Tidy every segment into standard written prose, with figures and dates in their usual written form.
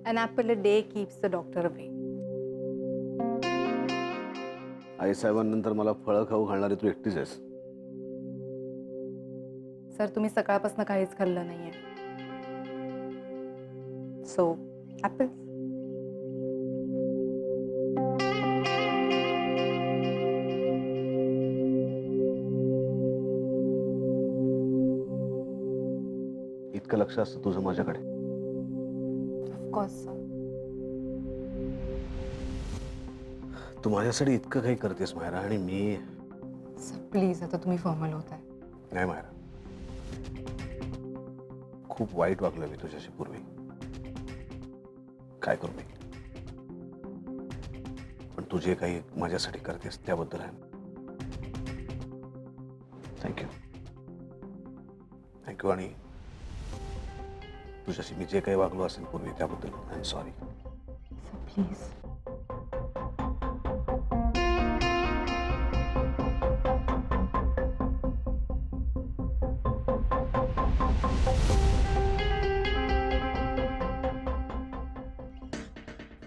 An apple a day keeps the doctor away. आई साहेबांनंतर मला फळं खाऊ घालणारी तू एकटीच आहेस. सर तुम्ही सकाळपासून काहीच खाल्लं नाहीये. So apples. इतकं लक्ष असतं तुझं माझ्याकडे. Of course sir. तू माझ्यासाठी इतकं काही करतेस मायरा आणि मी सर प्लीज आता तुम्ही फॉर्मल होताय. नाही मायरा. खूप वाईट वागलो मी तुझ्याशी पूर्वी. काय करू मी? पण तू जे काही माझ्यासाठी करतेस त्याबद्दल आहे थँक्यू. थँक्यू. आणि तुझ्याशी मी जे काही वागलो असेल पूर्वी त्याबद्दल I am sorry. Sir please.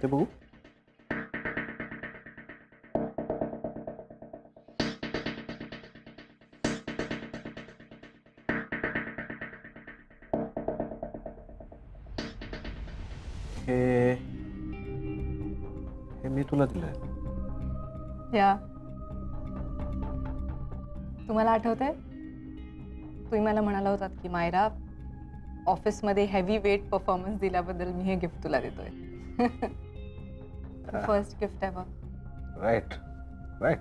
ते बघू. हे मी तुला दिलंय. या तुम्हाला आठवतंय तुम्ही मला म्हणाला होतात की मायरा ऑफिसमध्ये हेवी वेट परफॉर्मन्स दिल्याबद्दल मी हे गिफ्ट तुला देतोय. First gift ever. Right right.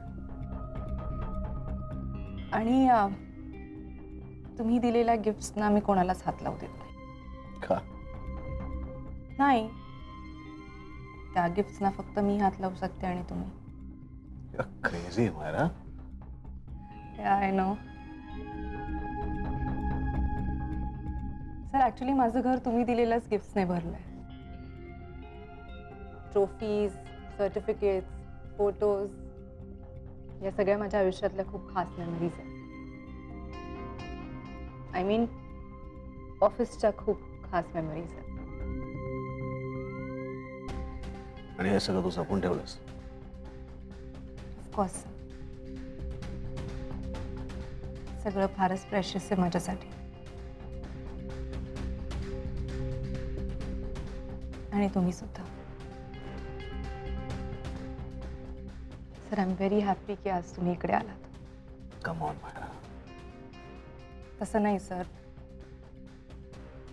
आणि तुम्ही दिलेल्या गिफ्ट्सना मी कोणालाच हात लावू देत नाही. का? नाही त्या गिफ्ट्सना फक्त मी हात लावू शकते आणि तुम्ही. Crazy Myra. I know. Sir actually माझं घर तुम्ही दिलेल्याच गिफ्ट्सने भरलंय. ट्रॉफीज, सर्टिफिकेट्स, फोटोज या सगळ्या माझ्या आयुष्यातल्या खूप खास मेमरीज आहेत. आय मीन ऑफिसच्या खूप खास मेमरीज आहेत. आणि हे सगळं तू जपून ठेवलंस. ऑफकोर्स सगळं फारच प्रेशियस आहे माझ्यासाठी. आणि तुम्ही सुद्धा. Sir I am very happy की आज तुम्ही इकडे आलात. Come on Myra. तसं नाही सर.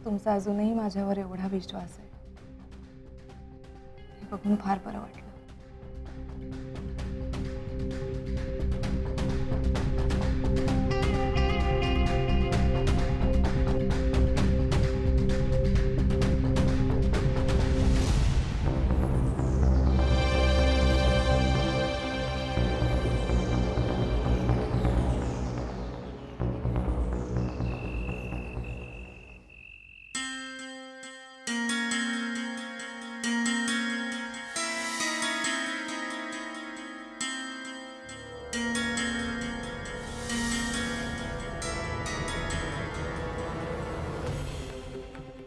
तुमचा अजूनही माझ्यावर एवढा विश्वास आहे हे बघून फार बरं वाटलं.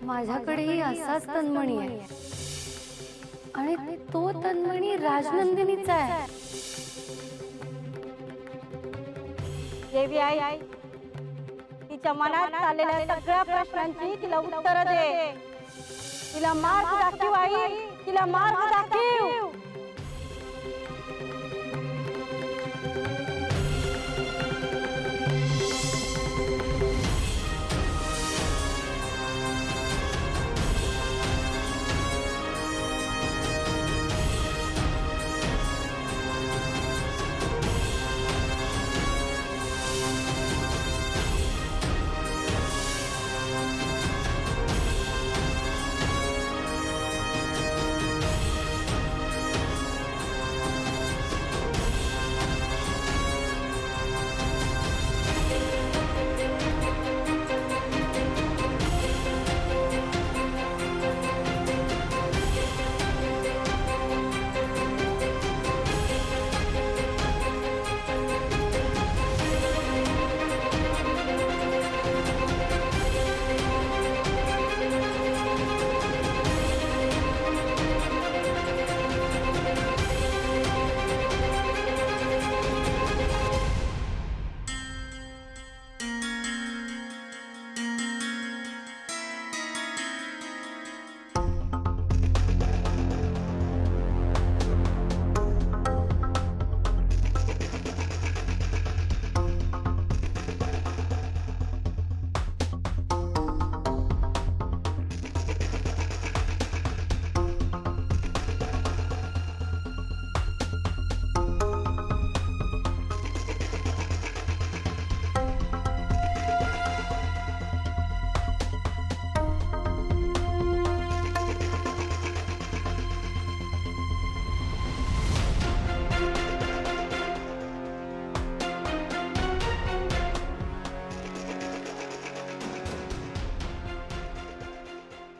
माझ्याकडेही असाच तन्मणी आहे आणि तो तन्मणी राजनंदिनीचा आहे. देवी आई तिच्या मनात चाललेल्या सगळ्या प्रश्नांची तिला उत्तर दे. तिला मार्ग दाखव आई. तिला मार्ग दाखव.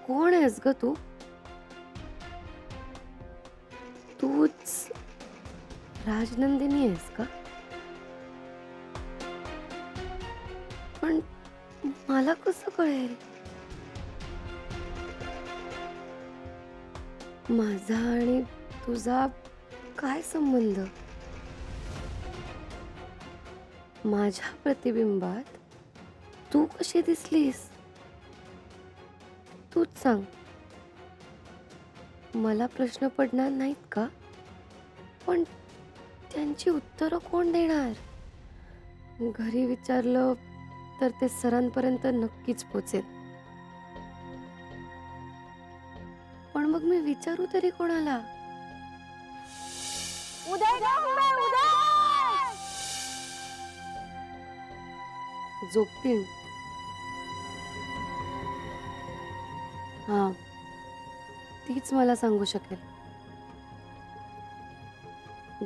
कोण आहेस ग तू? तूच राजनंदिनी आहेस का? पण मला कसं कळेल? माझा आणि तुझा काय संबंध? माझ्या प्रतिबिंबात तू कशी दिसलीस? तूच सांग. मला प्रश्न पडणार नाहीत का? पण त्यांची उत्तरं कोण देणार? घरी विचारलं तर ते सरांपर्यंत नक्कीच पोचेल. पण मग मी विचारू तरी कोणाला? उदय ग हुंबे, उदय! जोगतीण. हा, तीच मला सांगू शकेल.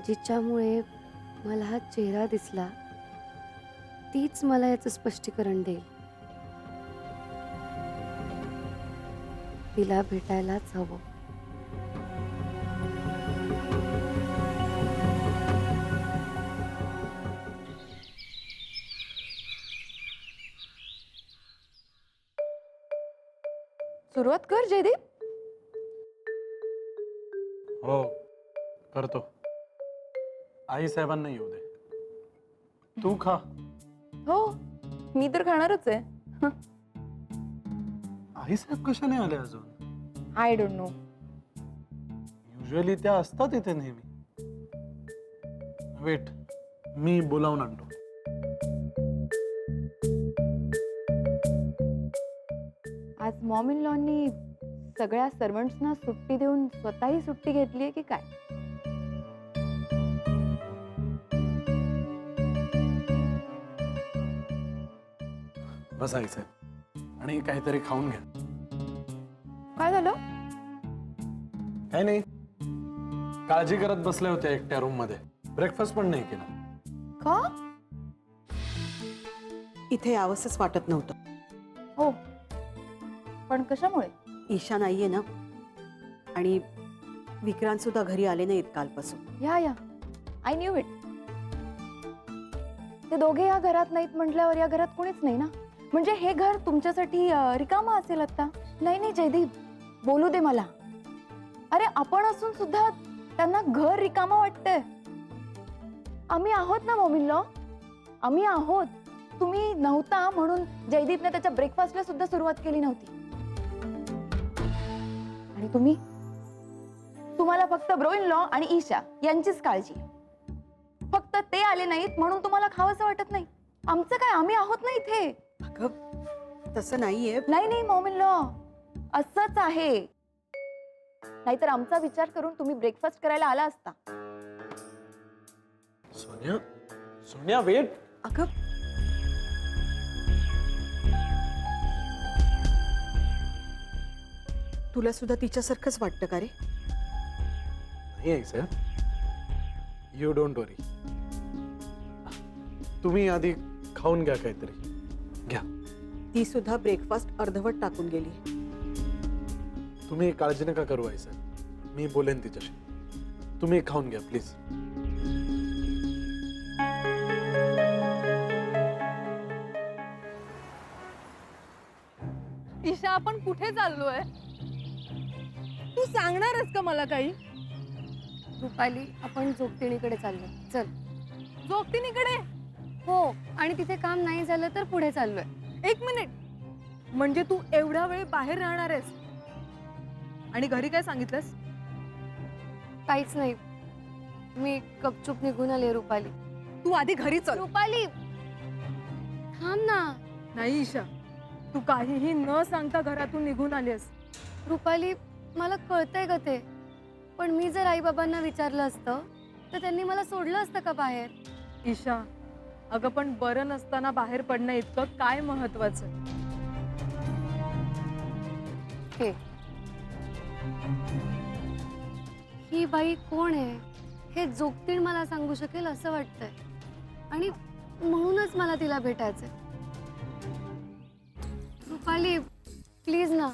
जिच्यामुळे मला हा चेहरा दिसला, तीच मला याचं स्पष्टीकरण देईल. तिला भेटायलाच हवं. सुरुवात कर जयदीप. हो करतो. आई साहेबांना येऊ दे. तू खा. हो, मी तर खाणारच आहे. आई साहेब कशा नाही आले अजून? I don't know. युजली त्या असतात इथे नेहमी. वेट, मी बोलावून आणतो. आज मॉम इन लॉनी सगळ्या सर्वंट्सना सुट्टी देऊन स्वतःही सुट्टी घेतली आहे की काय? बस आई साहेब, आणि काहीतरी खाऊन घ्या. काय झालं? काही नाही, काळजी करत बसले होते एकट्या रूम मध्ये. ब्रेकफास्ट पण नाही केला. का? इथे यावंसंच वाटत नव्हतं. हो, पण कशामुळे? ईशा नाहीये ना, आणि विक्रांत सुद्धा घरी आले नाहीत कालपासून. या आय न्यू इट. ते दोघे या घरात नाहीत म्हटल्यावर या घरात कोणीच नाही ना. म्हणजे हे घर तुमच्यासाठी रिकामा असेल आता? नाही नाही जयदीप, बोलू दे मला. अरे आपण असून सुद्धा त्यांना घर रिकामा वाटतंय. आम्ही आहोत ना मॉम इन लॉ, आम्ही आहोत. तुम्ही नव्हता म्हणून जयदीपने त्याच्या ब्रेकफास्टला सुद्धा सुरुवात केली नव्हती. आणि तुम्हाला फक्त ब्रो इन लॉ आणि ईशा यांचीच काळजी. फक्त ते आले नाहीत म्हणून तुम्हाला खावंसं वाटत नाही. आमचं काय, आम्ही आहोत ना इथे. अगं तसं नाहीये. नाही नाही मॉम इन लॉ, असंच आहे. नाहीतर आमचा विचार करून तुम्ही ब्रेकफास्ट करायला आला असता. सोनिया, सोनिया वेट. अगं तुला सुद्धा तिच्यासारखंच वाटतं का रे? नाही आई साहेब, यू डोंट वरी. तुम्ही आधी खाऊन घ्या काहीतरी. घ्या. ती सुद्धा ब्रेकफास्ट अर्धवट टाकून गेली. तुम्ही काळजी नका करू आई साहेब, मी बोलेन तिच्याशी. तुम्ही खाऊन घ्या प्लीज. ईशा, आपण कुठे चाललोय? तू सांगणारच का मला काही? रुपाली, आपण जोगतिणीकडे चाललोय. चल. जोगतिनीकडे? हो, आणि तिथे काम नाही झालं तर पुढे चाललोय. एक मिनिट, म्हणजे तू एवढा वेळ बाहेर राहणार आहेस? आणि घरी काय सांगितलंस? काहीच नाही, मी गपचूप निघून आले. रुपाली, तू आधी घरी चल. रुपाली थांब ना. नाही ईशा, तू काहीही न सांगता घरातून निघून आलीस. रुपाली, मला कळतंय ग ते, पण मी जर आई बाबांना विचारलं असतं तर त्यांनी मला सोडलं असतं का बाहेर? ईशा, अगं पण बरं नसताना बाहेर पडणं इतकं काय महत्वाचं? हे, ही बाई कोण आहे हे जोगतीण मला सांगू शकेल असं वाटतंय, आणि म्हणूनच मला तिला भेटायचंय. रुपाली प्लीज ना,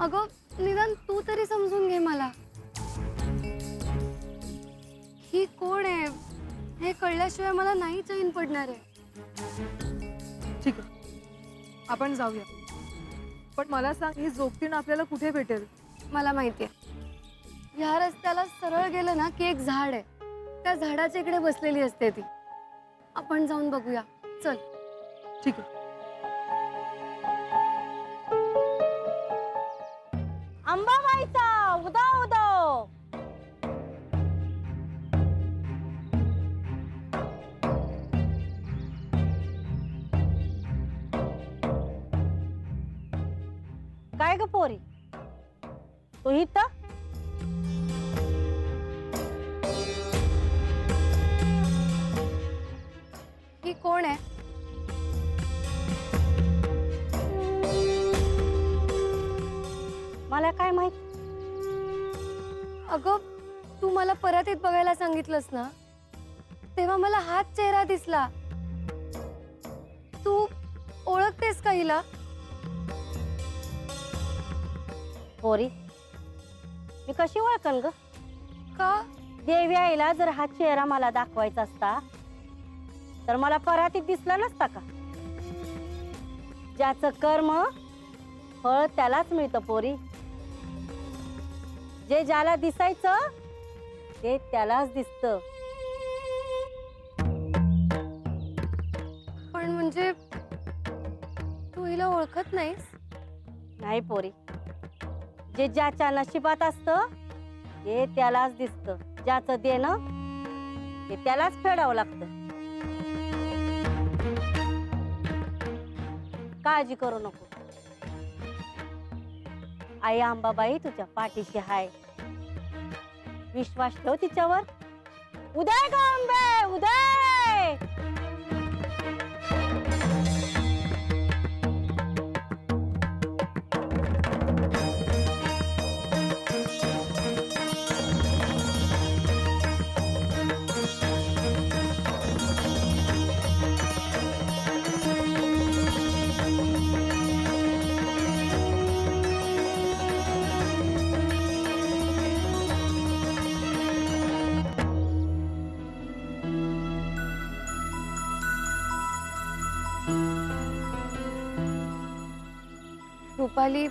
अगं निदान तू तरी समजून घे मला. ही कोण आहे हे कळल्याशिवाय मला नाही चैन पडणार आहे. ठीक आहे, आपण जाऊया. पण मला सांग, ही जोगतीण आपल्याला कुठे भेटेल? मला माहितीये, ह्या रस्त्याला सरळ गेलं ना की एक झाड आहे. त्या झाडाच्या इकडे बसलेली असते ती. आपण जाऊन बघूया. चल. ठीक आहे. अंबाबाईचा उदो उदो. काय ग पोरी, तू इथं? ही कोण आहे? मला काय माहित? अगं तू मला परत येत बघायला सांगितलंस ना, तेव्हा मला हाच चेहरा दिसला. तू ओळखतेस का हिला? पोरी, मी कशी ओळखन ग? का? देवी आईला जर हा चेहरा मला दाखवायचा असता तर मला परातीत दिसला नसता का? ज्याचं कर्म फळ त्यालाच मिळतं पोरी. जे ज्याला दिसायचं ते त्यालाच दिसतं. पण म्हणजे तू हिला ओळखत नाहीस? नाही पोरी, जे ज्याच्या नशिबात असतं ते त्यालाच दिसतं. ज्याचं देणं ते त्यालाच फेडावं लागतं. काळजी करू नको, आई अंबाबाई तुझ्या पाठीशी हाय. विश्वास ठेव तिच्यावर. उदय ग अंबे, उदय. रुपाली,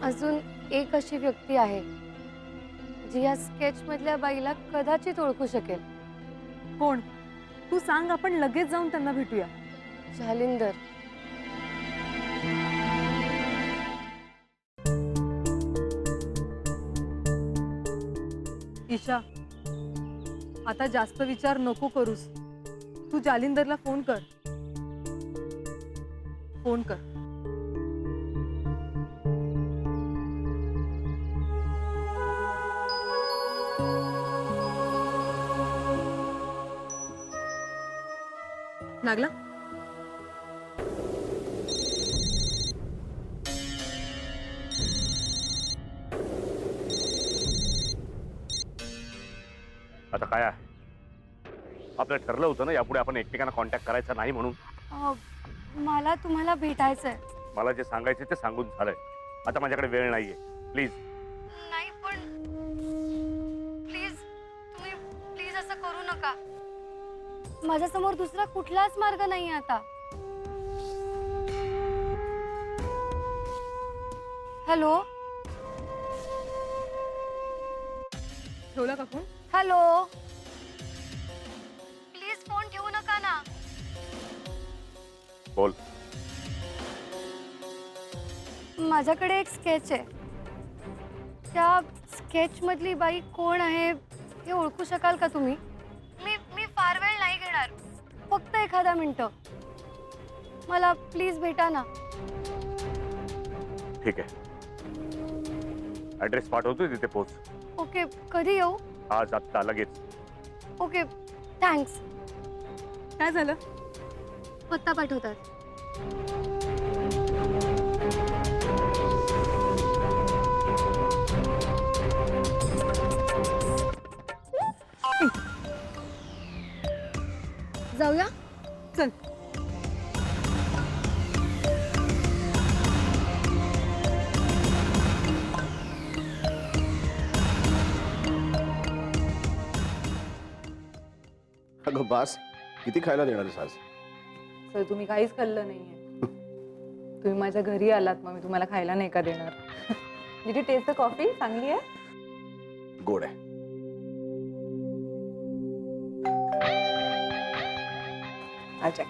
अजून एक अशी व्यक्ती आहे जी या स्केच मधल्या बाईला कदाचित ओळखू शकेल. कोण? तू सांग, आपण लगेच जाऊन त्यांना भेटूया. जालिंदर. ईशा, आता जास्त विचार नको करूस. तू जालिंदरला फोन कर. फोन कर. लागला? आता काय आहे? आपलं ठरलं होतं ना यापुढे आपण एकमेकांना कॉन्टॅक्ट करायचा नाही म्हणून. मला तुम्हाला भेटायचंय. मला जे सांगायचे ते सांगून झालंय. आता माझ्याकडे वेळ नाहीये. प्लीज. नाही पण प्लीज, तुम्ही प्लीज असं करू नका. माझ्यासमोर दुसरा कुठलाच मार्ग नाही आता. हॅलो. ठेवला का फोन? हॅलो. प्लीज फोन ठेवू नका ना. बोल. माझ्याकडे एक स्केच आहे. त्या स्केच मधली बाई कोण आहे हे ओळखू शकाल का तुम्ही? मी फार वेळ नाही घेणार, फक्त एखादा मिनिट. मला प्लीज भेटा ना. ठीक आहे, ऍड्रेस पाठवतोय, तिथे पोहोच. ओके, कधी येऊ? आज आत्ता लगेच. Okay, thanks. काय झालं? पत्ता पाठवतात. जाऊया. चल. अगं बास, किती खायला देणार आहेस आज? सर तुम्ही काहीच खाल्लं नाहीये. तुम्ही माझ्या घरी आलात मग मी तुम्हाला खायला नाही का देणार? Did you taste the coffee? चांगली आहे? गोड आहे. अच्छा.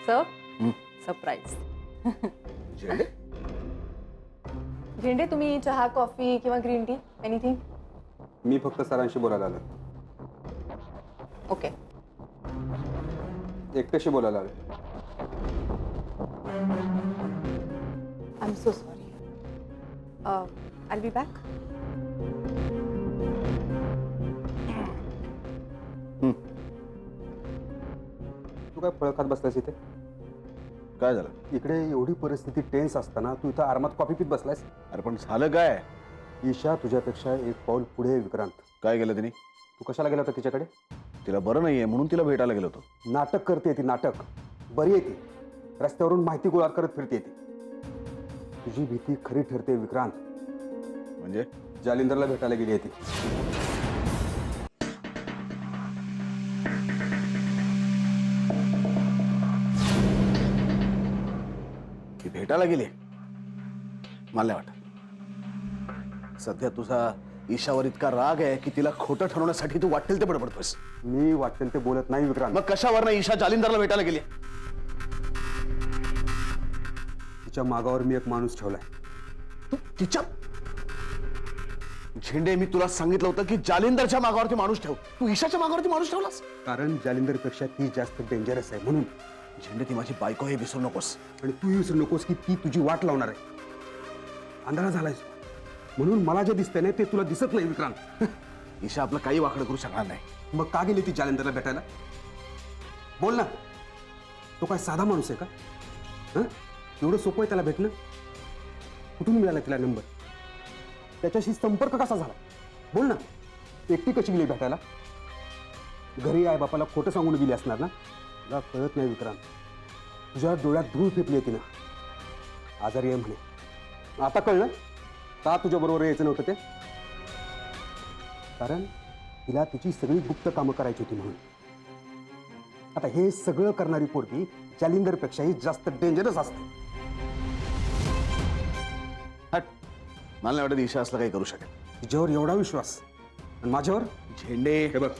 Sir surprise. झेंडे? झेंडे तुम्ही चहा कॉफी किंवा ग्रीन टी एनिथिंग? मी फक्त सरांशी बोलायला आलो. ओके. एकट्याशी बोलायला आलो. I am so sorry. I be back. तू काय फळ खात बसलास इथे? काय झालं? इकडे एवढी परिस्थिती टेन्स असताना तू इथं आरामात कॉफी पित बसलायस. अरे पण झालं काय? ईशा तुझ्यापेक्षा एक पाऊल पुढे आहे विक्रांत. काय केलं तिने? तू कशाला गेला होता तिच्याकडे? तिला बरं नाहीये म्हणून तिला भेटायला गेलो होतो. नाटक करते ती, नाटक. बरी आहे ती. रस्त्यावरून माहिती गोळा करत फिरते ती. तुझी भीती खरी ठरते विक्रांत. म्हणजे? जालिंदरला भेटायला गेली आहे ती. ती भेटायला गेली? मला नाही वाटत. सध्या तुझा ईशावर इतका राग आहे की तिला खोटं ठरवण्यासाठी तू वाटेल ते बडबडतोस. मी वाटेल ते बोलत नाही विक्रांत. मग कशावर ना ईशा जालिंदरला भेटायला गेली? तिच्या मागावर मी एक माणूस ठेवलाय. तू तिच्या झेंडे, मी तुला सांगितलं होतं की जालिंदरच्या मागावरती माणूस ठेव. तू ईशाच्या मागावरती माणूस ठेवलास? कारण जालिंदरपेक्षा ती जास्त डेंजरस आहे म्हणून. झेंडे, ती माझी बायको हे विसरू नकोस. आणि तू विसरू नकोस की ती तुझी वाट लावणार आहे. अंधारा झालायस म्हणून मला जे दिसतंय ना ते तुला दिसत नाही विक्रांत. ईशा आपलं काही वाकडं करू शकणार नाही. मग का गेली ती जालिंदरला भेटायला? बोल ना. तो काय साधा माणूस आहे का? हं? एवढं सोपं आहे त्याला भेटणं? कुठून मिळाला तिला नंबर? त्याच्याशी संपर्क कसा झाला? बोल ना. एकटी कशी गेली भेटायला? घरी आई बापाला खोटं सांगून गेली असणार ना? तुला कळत नाही विक्रांत. तुझ्या डोळ्यात धूळ फेकली आहे तिनं. आजारी आहे म्हणे. आता कळलं का तुझ्याबरोबर यायचं नव्हतं ते? कारण तिला तिची सगळी गुप्त कामं करायची होती म्हणून. आता हे सगळं करणारी पोरगी जालिंदरपेक्षाही जास्त डेंजरस असते. हट. मला नाही वाटत ईशा असलं काही करू शकेल. तिच्यावर एवढा विश्वास आणि माझ्यावर? झेंडे, हे बघ,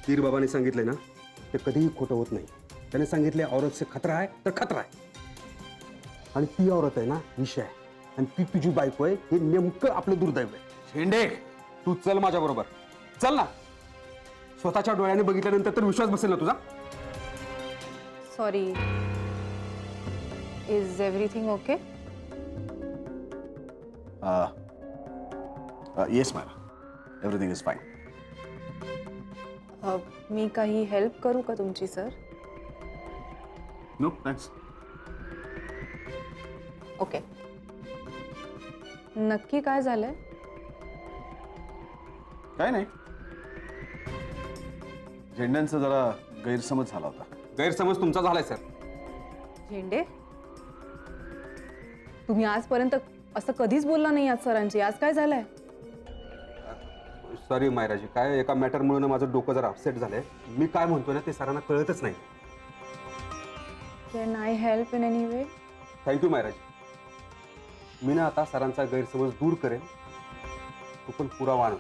पीर बाबाने सांगितलंय ना ते कधीही खोटं होत नाही. त्याने सांगितले औरत से खतरा आहे तर खतरा आहे. आणि ती औरत आहे ना ईशा आहे. आणि ती तुझी बायको आहे. हे नेमकं आपलं दुर्दैव आहे. झेंडे, तू चल माझ्या बरोबर. चल ना. स्वतःच्या डोळ्याने बघितल्यानंतर तर विश्वास बसेल ना तुझा? Sorry. Is everything okay? Yes ma'am, everything is fine. मी काही हेल्प करू का तुमची सर? No thanks. ओके. नक्की काय झालंय? काय नाही, झेंड्यांचा जरा गैरसमज झाला होता. गैरसमज तुमचा झालाय सर. झेंडे, तुम्ही आजपर्यंत असं कधीच बोलला नाही आहात सरांची. आज काय झालंय? सॉरी मायराजी, काय एका मॅटरमुळे माझं डोकं जरा अपसेट झालंय. मी काय म्हणतोय ना ते सरांना कळतच नाही. Can I help in any way? Thank you Myraji. मी ना आता सरांचा गैरसमज दूर करेन. तू पण पुरावा आण.